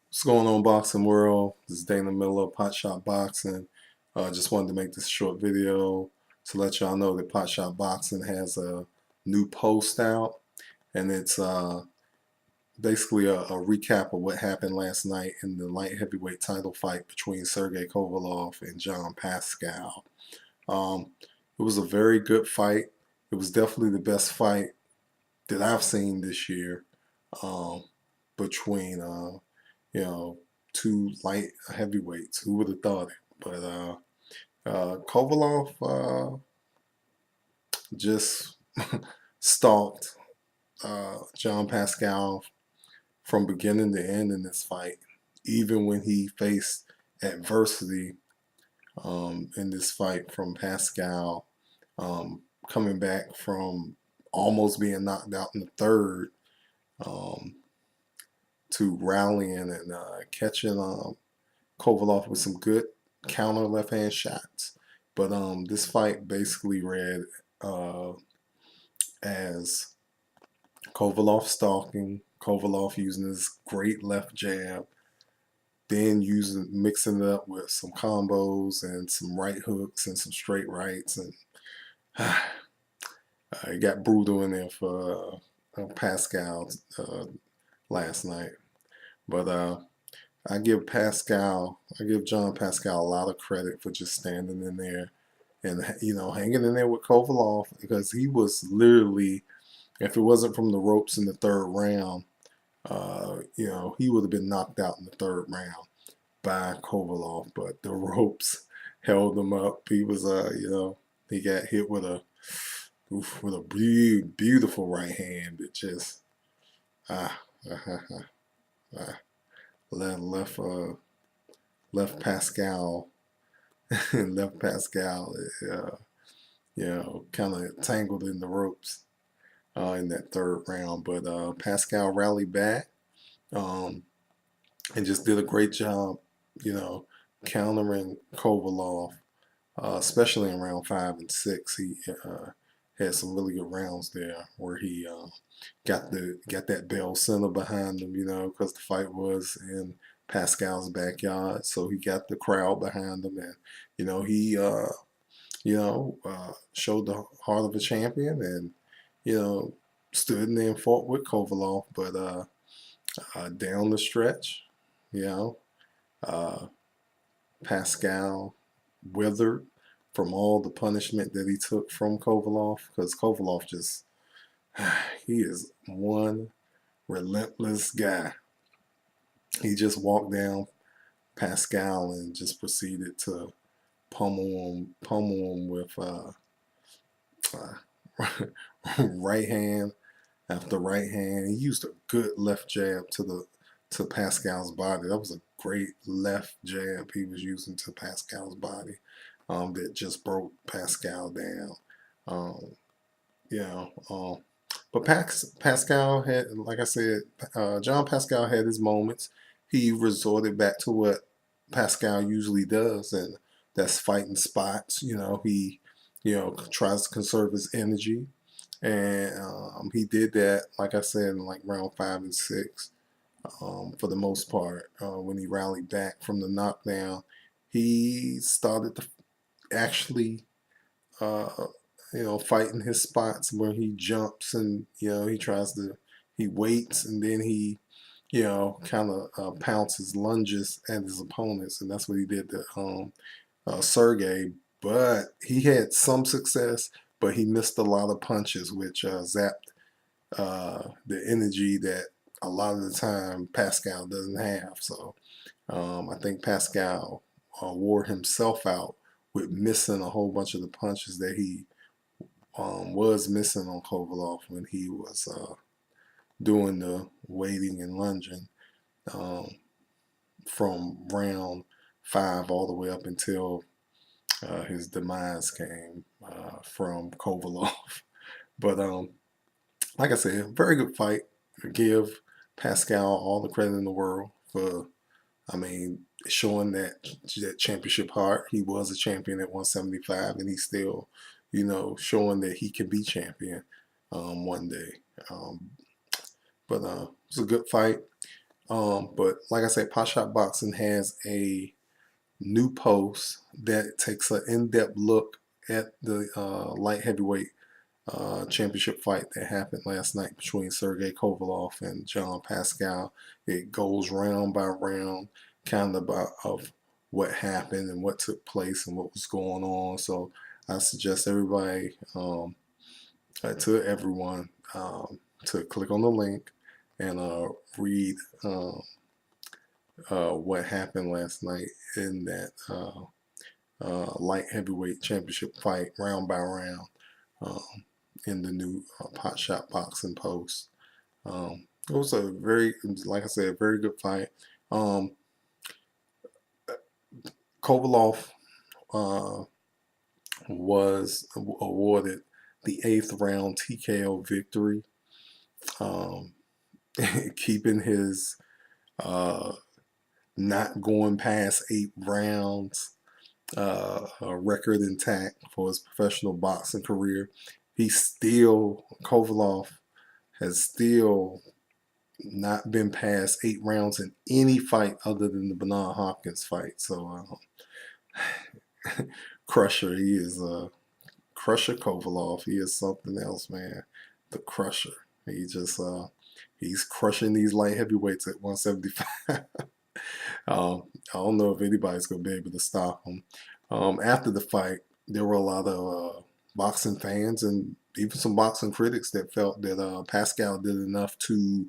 What's going on, boxing world? This is Dana Miller of Pot Shot Boxing. Just wanted to make this short video to let y'all know that Pot Shot Boxing has a new post out, and it's basically a recap of what happened last night in the light heavyweight title fight between Sergey Kovalev and John Pascal. Um, it was a very good fight. It was definitely the best fight that I've seen this year, um, between you know, two light heavyweights. Who would have thought it? But Kovalev just stalked John Pascal from beginning to end in this fight, even when he faced adversity in this fight from Pascal, coming back from almost being knocked out in the third, um, to rallying and catching Kovalev with some good counter left hand shots. But this fight basically read uh, as Kovalev stalking, Kovalev using his great left jab, then mixing it up with some combos and some right hooks and some straight rights, and it got brutal in there for Pascal last night. But I give John Pascal a lot of credit for just standing in there and hanging in there with Kovalev, because he was literally, if it wasn't from the ropes in the third round, he would have been knocked out in the third round by Kovalev. But the ropes held him up. He was, he got hit with a beautiful right hand that just ah, ah, ah, ah, ah left left Pascal left Pascal, kind of tangled in the ropes in that third round. But Pascal rallied back, um, and just did a great job, you know, countering Kovalev, especially in round 5 and 6. He had some really good rounds there where he got that bell center behind him, because the fight was in Pascal's backyard, so he got the crowd behind him, and he showed the heart of a champion, and stood in there and fought with Kovalev. But down the stretch, you know, uh, Pascal withered from all the punishment that he took from Kovalev, because Kovalev just he is one relentless guy. He just walked down Pascal and just proceeded to pummel him with right hand after right hand. He used a good left jab to Pascal's body. That was a great left jab he was using to Pascal's body, that just broke Pascal down. Um, you know, but Pascal had, like I said, John Pascal had his moments. He resorted back to what Pascal usually does, and that's fighting spots. He, tries to conserve his energy, and he did that, like I said, in like round 5 and 6, for the most part. When he rallied back from the knockdown, he started to actually uh, fighting his spots where he jumps, and he waits, and then he, kind of pounces, lunges at his opponents, and that's what he did to Sergey. But he had some success, but he missed a lot of punches, which zapped the energy that a lot of the time Pascal doesn't have. So I think Pascal wore himself out with missing a whole bunch of the punches that he was missing on Kovalev when he was doing the waiting and lunging, um, from round 5 all the way up until his demise came from Kovalev. But like I said, very good fight. I give Pascal all the credit in the world for, showing that championship heart. He was a champion at 175, and he's still, showing that he can be champion one day. But it's a good fight. But like I said, Pot Shot Boxing has a new post that takes an in-depth look at the light heavyweight championship fight that happened last night between Sergey Kovalev and John Pascal. It goes round by round, kind of about of what happened and what took place and what was going on. So I suggest everybody, to everyone, to click on the link and read what happened last night in that light heavyweight championship fight, round by round, in the new Pot Shot Boxing post. It was a very, like I said, very good fight. Kovalov was awarded the 8th round TKO victory, um, keeping his not going past 8 rounds record intact for his professional boxing career. Kovalov has still not been past 8 rounds in any fight other than the Bernard Hopkins fight. So, Crusher, he is Crusher Kovalov. He is something else, man. The Crusher. He just he's crushing these light heavyweights at 175. I don't know if anybody's gonna be able to stop him. After the fight, there were a lot of boxing fans and even some boxing critics that felt that Pascal did enough to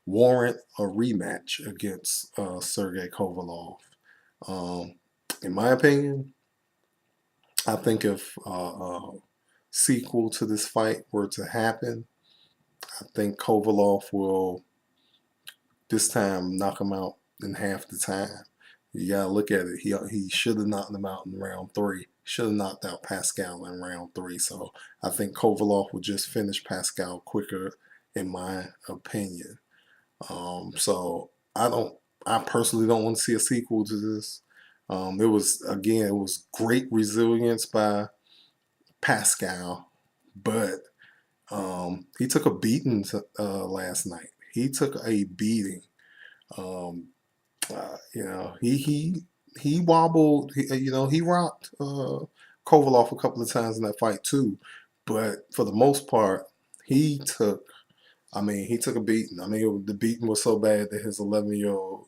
warrant a rematch against Sergey Kovalev. Um, in my opinion, I think if a sequel to this fight were to happen, I think Kovalov will this time knock him out in half the time. You gotta look at it. He should have knocked him out in round 3. Should have knocked out Pascal in round 3. So I think Kovalov would just finish Pascal quicker, in my opinion. So I personally don't want to see a sequel to this. It was great resilience by Pascal, but he took a beating last night. He took a beating. Um, he wobbled. He rocked Kovalov a couple of times in that fight too, but for the most part, he took. He took a beating. The beating was so bad that his 11-year-old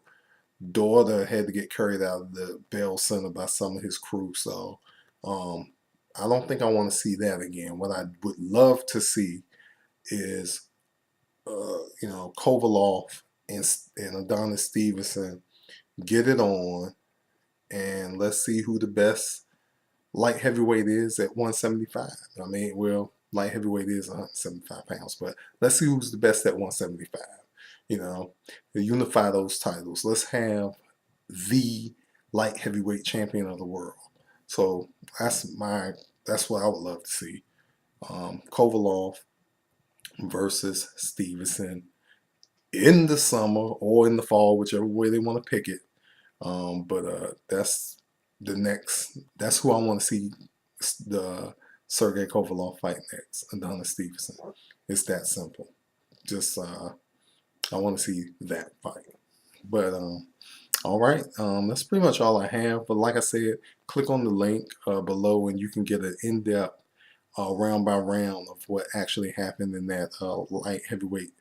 daughter had to get carried out of the Bell Center by some of his crew. So um, I don't think I want to see that again. What I would love to see is, Kovalov and Adonis Stevenson get it on, and let's see who the best light heavyweight is at 175. Light heavyweight is 175 pounds, but let's see who's the best at 175. To unify those titles. Let's have the light heavyweight champion of the world. So that's what I would love to see. Kovalov versus Stevenson in the summer or in the fall, whichever way they want to pick it. But that's who I want to see the Sergey Kovalev fight next, Adonis Stevenson. It's that simple. Just I want to see that fight. But all right, that's pretty much all I have. But like I said, click on the link below and you can get an in-depth round by round of what actually happened in that light heavyweight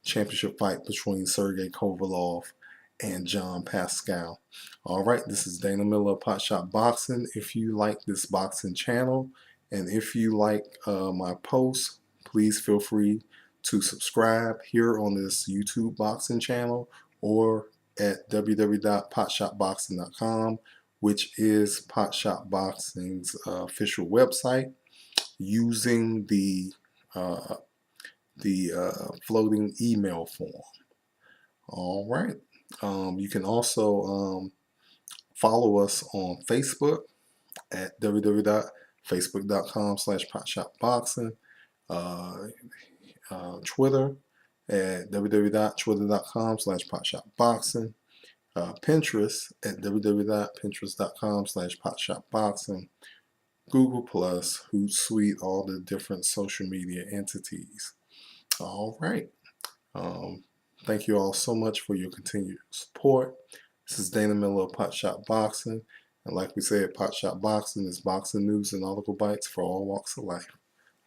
championship fight between Sergey Kovalev and John Pascal. All right, this is Dana Miller of Pot Shot Boxing. If you like this boxing channel and if you like my posts, please feel free to subscribe here on this YouTube boxing channel or at www.potshotboxing.com, which is Pot Shot Boxing's official website, using the floating email form. All right. You can also follow us on Facebook at www.facebook.com/potshotboxing, Twitter at www.twitter.com/potshotboxing, Pinterest at www.pinterest.com/potshotboxing, Google Plus, Hootsuite, all the different social media entities. All right. Thank you all so much for your continued support. This is Dana Miller of Pot Shot Boxing. And like we said, Pot Shot Boxing is boxing news and article bites for all walks of life.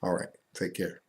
All right, take care.